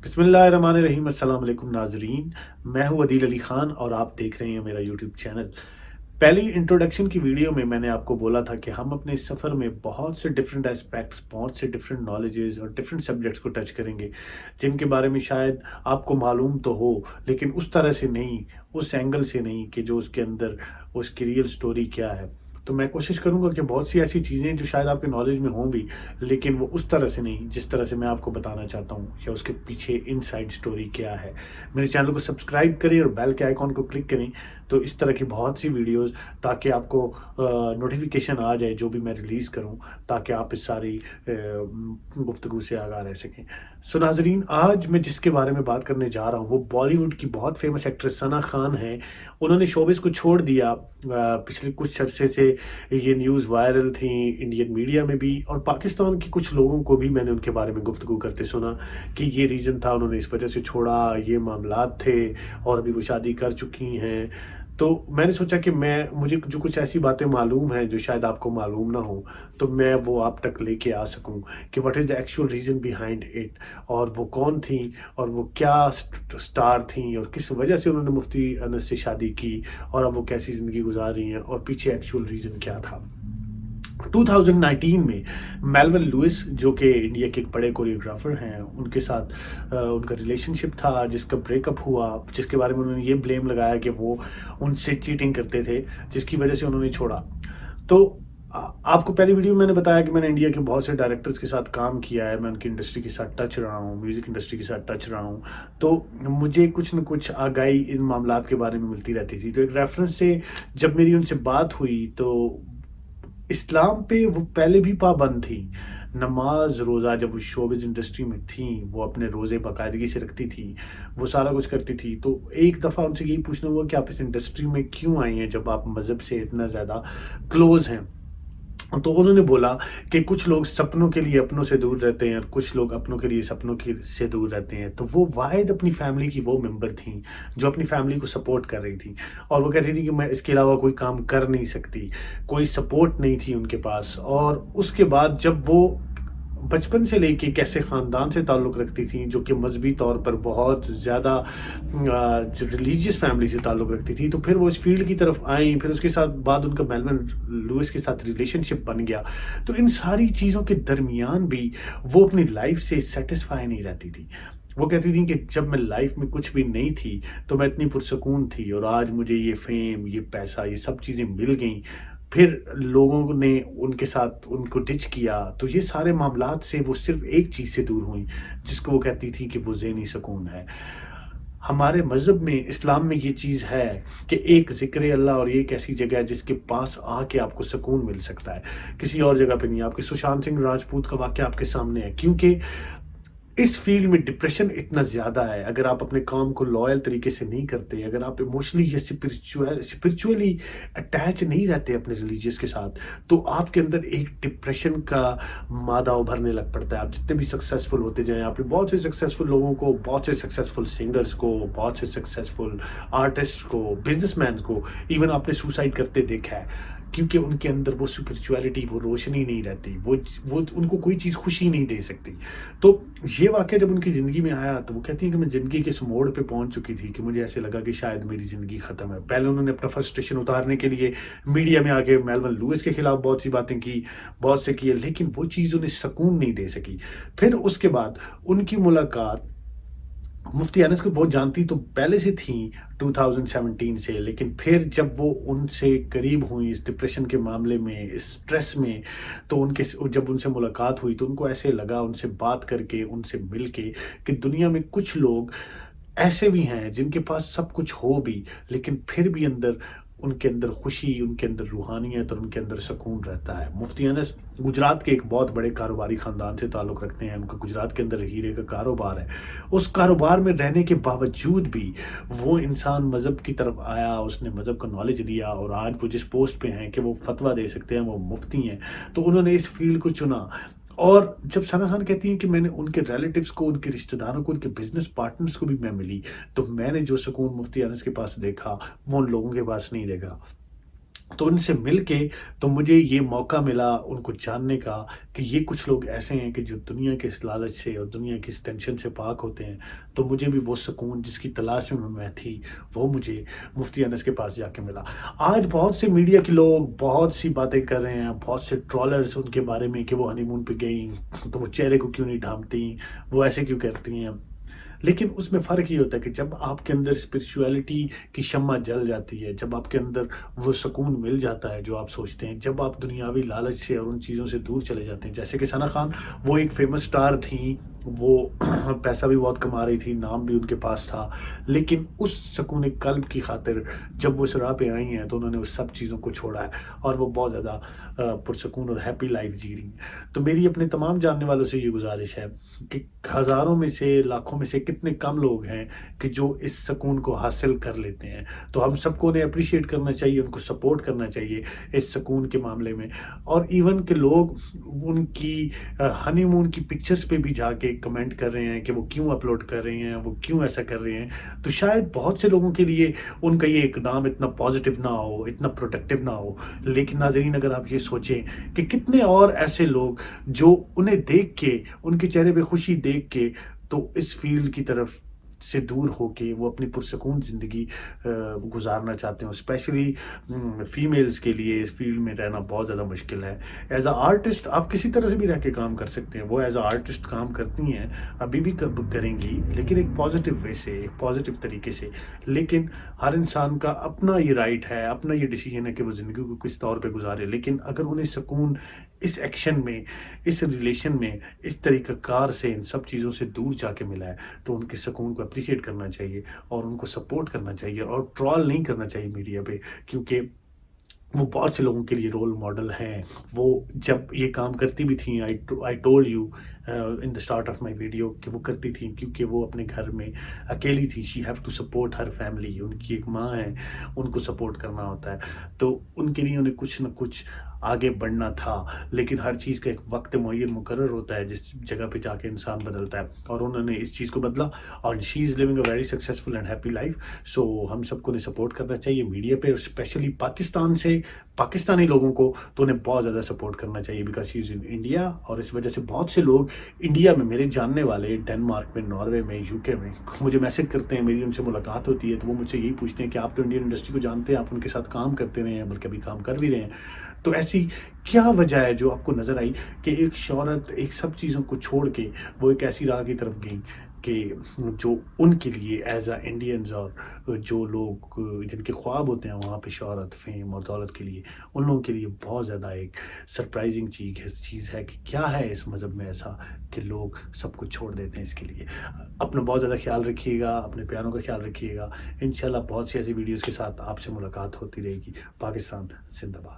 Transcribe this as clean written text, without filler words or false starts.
بسم اللہ الرحمن الرحیم۔ السلام علیکم ناظرین، میں ہوں عدیل علی خان اور آپ دیکھ رہے ہیں میرا یوٹیوب چینل۔ پہلی انٹروڈکشن کی ویڈیو میں نے آپ کو بولا تھا کہ ہم اپنے سفر میں بہت سے ڈیفرنٹ اسپیکٹس، بہت سے ڈیفرنٹ نالجز اور ڈیفرنٹ سبجیکٹس کو ٹچ کریں گے، جن کے بارے میں شاید آپ کو معلوم تو ہو، لیکن اس طرح سے نہیں، اس اینگل سے نہیں کہ جو اس کے اندر اس کی ریئل سٹوری کیا ہے۔ تو میں کوشش کروں گا کہ بہت سی ایسی چیزیں جو شاید آپ کے نالج میں ہوں بھی، لیکن وہ اس طرح سے نہیں جس طرح سے میں آپ کو بتانا چاہتا ہوں، یا اس کے پیچھے ان سائڈ سٹوری کیا ہے۔ میرے چینل کو سبسکرائب کریں اور بیل کے آئیکن کو کلک کریں، تو اس طرح کی بہت سی ویڈیوز، تاکہ آپ کو نوٹیفیکیشن آ جائے جو بھی میں ریلیز کروں، تاکہ آپ اس ساری گفتگو سے آگاہ رہ سکیں۔ سو ناظرین، آج میں جس کے بارے میں بات کرنے جا رہا ہوں وہ بالی ووڈ کی بہت فیمس ایکٹریس ثنا خان ہیں۔ انہوں نے شوبز کو چھوڑ دیا۔ پچھلے کچھ عرصے سے یہ نیوز وائرل تھیں انڈین میڈیا میں بھی، اور پاکستان کے کچھ لوگوں کو بھی میں نے ان کے بارے میں گفتگو کرتے سنا کہ یہ ریزن تھا، انہوں نے اس وجہ سے چھوڑا، یہ معاملات تھے، اور ابھی وہ شادی کر چکی ہیں۔ تو میں نے سوچا کہ مجھے جو کچھ ایسی باتیں معلوم ہیں جو شاید آپ کو معلوم نہ ہو، تو میں وہ آپ تک لے کے آ سکوں کہ what is the actual reason behind it, اور وہ کون تھیں، اور وہ کیا سٹار تھیں، اور کس وجہ سے انہوں نے مفتی انس سے شادی کی، اور اب وہ کیسی زندگی گزار رہی ہیں، اور پیچھے ایکچوئل ریزن کیا تھا۔ 2019 میں میلون لوئس، جو کہ انڈیا کے ایک بڑے کوریوگرافر ہیں، ان کے ساتھ ان کا ریلیشن شپ تھا جس کا بریک اپ ہوا، جس کے بارے میں انہوں نے یہ بلیم لگایا کہ وہ ان سے چیٹنگ کرتے تھے، جس کی وجہ سے انہوں نے چھوڑا۔ تو آپ کو پہلی ویڈیو میں نے بتایا کہ میں نے انڈیا کے بہت سے ڈائریکٹرز کے ساتھ کام کیا ہے، میں ان کی انڈسٹری کے ساتھ ٹچ رہا ہوں، میوزک انڈسٹری کے ساتھ ٹچ رہا ہوں، تو مجھے کچھ نہ کچھ آگاہی ان معاملات کے بارے میں ملتی رہتی تھی۔ تو ایک ریفرنس سے جب میری ان سے بات ہوئی تو اسلام پہ وہ پہلے بھی پابند تھیں، نماز روزہ، جب وہ شوبز انڈسٹری میں تھیں وہ اپنے روزے باقاعدگی سے رکھتی تھیں، وہ سارا کچھ کرتی تھی۔ تو ایک دفعہ ان سے یہی پوچھنا ہوا کہ آپ اس انڈسٹری میں کیوں آئی ہیں جب آپ مذہب سے اتنا زیادہ کلوز ہیں؟ تو انہوں نے بولا کہ کچھ لوگ سپنوں کے لیے اپنوں سے دور رہتے ہیں، اور کچھ لوگ اپنوں کے لیے سپنوں سے دور رہتے ہیں۔ تو وہ واحد اپنی فیملی کی وہ ممبر تھیں جو اپنی فیملی کو سپورٹ کر رہی تھیں، اور وہ کہتی تھی کہ میں اس کے علاوہ کوئی کام کر نہیں سکتی، کوئی سپورٹ نہیں تھی ان کے پاس۔ اور اس کے بعد جب وہ بچپن سے لے کے ایک ایسے خاندان سے تعلق رکھتی تھیں جو کہ مذہبی طور پر بہت زیادہ ریلیجیس فیملی سے تعلق رکھتی تھی، تو پھر وہ اس فیلڈ کی طرف آئیں، پھر اس کے ساتھ بعد ان کا میلون لوئس کے ساتھ ریلیشن شپ بن گیا۔ تو ان ساری چیزوں کے درمیان بھی وہ اپنی لائف سے سیٹسفائی نہیں رہتی تھی۔ وہ کہتی تھیں کہ جب میں لائف میں کچھ بھی نہیں تھی تو میں اتنی پرسکون تھی، اور آج مجھے یہ فیم، یہ پیسہ، یہ سب چیزیں مل گئیں، پھر لوگوں نے ان کے ساتھ ان کو ڈچ کیا، تو یہ سارے معاملات سے وہ صرف ایک چیز سے دور ہوئیں، جس کو وہ کہتی تھی کہ وہ ذہنی سکون ہے۔ ہمارے مذہب میں، اسلام میں یہ چیز ہے کہ ایک ذکر اللہ، اور یہ ایک ایسی جگہ ہے جس کے پاس آ کے آپ کو سکون مل سکتا ہے، کسی اور جگہ پہ نہیں۔ آپ کے سشانت سنگھ راجپوت کا واقعہ آپ کے سامنے ہے، کیونکہ اس فیلڈ میں ڈپریشن اتنا زیادہ ہے۔ اگر آپ اپنے کام کو لائل طریقے سے نہیں کرتے، اگر آپ ایموشنلی یا اسپرچولی اٹیچ نہیں رہتے اپنے ریلیجیس کے ساتھ، تو آپ کے اندر ایک ڈپریشن کا مادہ ابھرنے لگ پڑتا ہے۔ آپ جتنے بھی سکسیزفل ہوتے جائیں، آپ نے بہت سے سکسیزفل لوگوں کو، بہت سے سکسیزفل سنگرز کو، بہت سے سکسیزفل آرٹسٹ کو، بزنس مینز کو، ایون آپ نے سوسائڈ کرتے دیکھا ہے، کیونکہ ان کے اندر وہ اسپرچویلٹی، وہ روشنی نہیں رہتی، وہ ان کو کوئی چیز خوشی نہیں دے سکتی۔ تو یہ واقعہ جب ان کی زندگی میں آیا تو وہ کہتی ہیں کہ میں زندگی کے اس موڑ پہ پہنچ چکی تھی کہ مجھے ایسے لگا کہ شاید میری زندگی ختم ہے۔ پہلے انہوں نے اپنا فرسٹریشن اتارنے کے لیے میڈیا میں آ کے میلون لوئس کے خلاف بہت سی باتیں کی، بہت سے کیے، لیکن وہ چیز انہیں سکون نہیں دے سکی۔ پھر اس کے بعد ان کی ملاقات مفتی انس کو، وہ جانتی تو پہلے سے تھیں 2017 سے، لیکن پھر جب وہ ان سے قریب ہوئیں اس ڈپریشن کے معاملے میں، اس سٹریس میں، تو جب ان سے ملاقات ہوئی تو ان کو ایسے لگا، ان سے بات کر کے، ان سے مل کے، کہ دنیا میں کچھ لوگ ایسے بھی ہیں جن کے پاس سب کچھ ہو بھی، لیکن پھر بھی ان کے اندر خوشی، ان کے اندر روحانیت، اور ان کے اندر سکون رہتا ہے۔ مفتی انس گجرات کے ایک بہت بڑے کاروباری خاندان سے تعلق رکھتے ہیں، ان کا گجرات کے اندر ہیرے کا کاروبار ہے۔ اس کاروبار میں رہنے کے باوجود بھی وہ انسان مذہب کی طرف آیا، اس نے مذہب کا نالج لیا، اور آج وہ جس پوسٹ پہ ہیں کہ وہ فتویٰ دے سکتے ہیں، وہ مفتی ہیں۔ تو انہوں نے اس فیلڈ کو چنا، اور جب ثنا خان کہتی ہیں کہ میں نے ان کے ریلیٹیوز کو، ان کے رشتہ داروں کو، ان کے بزنس پارٹنرز کو بھی میں ملی، تو میں نے جو سکون مفتی انس کے پاس دیکھا وہ ان لوگوں کے پاس نہیں دیکھا۔ تو ان سے مل کے تو مجھے یہ موقع ملا ان کو جاننے کا کہ یہ کچھ لوگ ایسے ہیں کہ جو دنیا کے اس لالچ سے اور دنیا کی اس ٹینشن سے پاک ہوتے ہیں. تو مجھے بھی وہ سکون جس کی تلاش میں تھی وہ مجھے مفتی انس کے پاس جا کے ملا. آج بہت سے میڈیا کے لوگ بہت سی باتیں کر رہے ہیں، بہت سے ٹرالرز ان کے بارے میں کہ وہ ہنی مون پہ گئیں تو وہ چہرے کو کیوں نہیں ڈھانپتی، وہ ایسے کیوں کرتی ہیں. لیکن اس میں فرق یہ ہوتا ہے کہ جب آپ کے اندر اسپرچویلٹی کی شمع جل جاتی ہے، جب آپ کے اندر وہ سکون مل جاتا ہے جو آپ سوچتے ہیں، جب آپ دنیاوی لالچ سے اور ان چیزوں سے دور چلے جاتے ہیں. جیسے کہ ثنا خان، وہ ایک فیمس سٹار تھیں، وہ پیسہ بھی بہت کما رہی تھی، نام بھی ان کے پاس تھا، لیکن اس سکون قلب کی خاطر جب وہ اس راہ پہ آئی ہیں تو انہوں نے اس سب چیزوں کو چھوڑا ہے اور وہ بہت زیادہ پرسکون اور ہیپی لائف جی رہی ہیں. تو میری اپنے تمام جاننے والوں سے یہ گزارش ہے کہ ہزاروں میں سے، لاکھوں میں سے کتنے کم لوگ ہیں کہ جو اس سکون کو حاصل کر لیتے ہیں. تو ہم سب کو انہیں اپریشیٹ کرنا چاہیے، ان کو سپورٹ کرنا چاہیے اس سکون کے معاملے میں. اور ایون کہ لوگ ان کی ہنی مون کی پکچرز پہ بھی جا کے کمنٹ کر رہے ہیں کہ وہ کیوں اپلوڈ کر رہے ہیں، وہ کیوں ایسا کر رہے ہیں. تو شاید بہت سے لوگوں کے لیے ان کا یہ اقدام اتنا پازیٹیو نہ ہو، اتنا پروڈکٹیو نہ ہو. لیکن ناظرین، اگر آپ یہ سوچیں کہ کتنے اور ایسے لوگ جو انہیں دیکھ کے، ان کے چہرے پہ خوشی دیکھ کے تو اس فیلڈ کی طرف سے دور ہو کے وہ اپنی پرسکون زندگی گزارنا چاہتے ہیں. اسپیشلی فیمیلز کے لیے اس فیلڈ میں رہنا بہت زیادہ مشکل ہے. ایز اے آرٹسٹ آپ کسی طرح سے بھی رہ کے کام کر سکتے ہیں، وہ ایز اے آرٹسٹ کام کرتی ہیں، ابھی بھی کریں گی، لیکن ایک پازیٹیو وے سے، ایک پازیٹیو طریقے سے. لیکن ہر انسان کا اپنا یہ رائٹ ہے، اپنا یہ ڈیسیجن ہے کہ وہ زندگی کو کس طور پہ گزارے. لیکن اگر انہیں سکون اس ایکشن میں، اس ریلیشن میں، اس طریقہ کار سے، ان سب چیزوں سے دور جا کے ملا ہے تو ان کے سکون کو اپریشیٹ کرنا چاہیے اور ان کو سپورٹ کرنا چاہیے اور ٹرول نہیں کرنا چاہیے میڈیا پہ، کیونکہ وہ بہت سے لوگوں کے لیے رول ماڈل ہیں. وہ جب یہ کام کرتی بھی تھیں، I told you in the start of my video کہ وہ کرتی تھیں کیونکہ وہ اپنے گھر میں اکیلی تھی. She have to support her family. ان کی ایک ماں ہے، ان کو سپورٹ کرنا ہوتا ہے. تو ان کے لیے انہیں کچھ نہ کچھ آگے بڑھنا تھا. لیکن ہر چیز کا ایک وقت معین مقرر ہوتا ہے جس جگہ پہ جا کے انسان بدلتا ہے، اور انہوں نے اس چیز کو بدلا اور she is living a very successful and happy life. So ہم سب کو انہیں سپورٹ کرنا چاہیے میڈیا پہ، اور اسپیشلی پاکستان سے پاکستانی لوگوں کو تو انہیں بہت زیادہ سپورٹ کرنا چاہیے because he is in India. اور اس وجہ سے بہت سے لوگ انڈیا میں، میرے جاننے والے ڈنمارک میں، ناروے میں، یو کے میں مجھے میسج کرتے ہیں. میری ان سے ملاقات ہوتی ہے تو وہ مجھ سے یہی پوچھتے ہیں کہ آپ تو انڈین انڈسٹری کو جانتے ہیں، آپ ان کے ساتھ کام کرتے رہے ہیں، بلکہ ابھی کام کر بھی رہے ہیں. تو ایسی کیا وجہ ہے جو آپ کو نظر آئی کہ ایک شہرت، ایک سب چیزوں کو چھوڑ کے وہ ایک ایسی راہ کی طرف گئیں کہ جو ان کے لیے ایز اے انڈینز اور جو لوگ جن کے خواب ہوتے ہیں وہاں پہ شہرت، فیم اور دولت کے لیے، ان لوگوں کے لیے بہت زیادہ ایک سرپرائزنگ چیز ہے کہ کیا ہے اس مذہب میں ایسا کہ لوگ سب کچھ چھوڑ دیتے ہیں اس کے لیے. اپنا بہت زیادہ خیال رکھیے گا، اپنے پیاروں کا خیال رکھیے گا. انشاءاللہ بہت سی ایسی ویڈیوز کے ساتھ آپ سے ملاقات ہوتی رہے گی. پاکستان زندہ باد.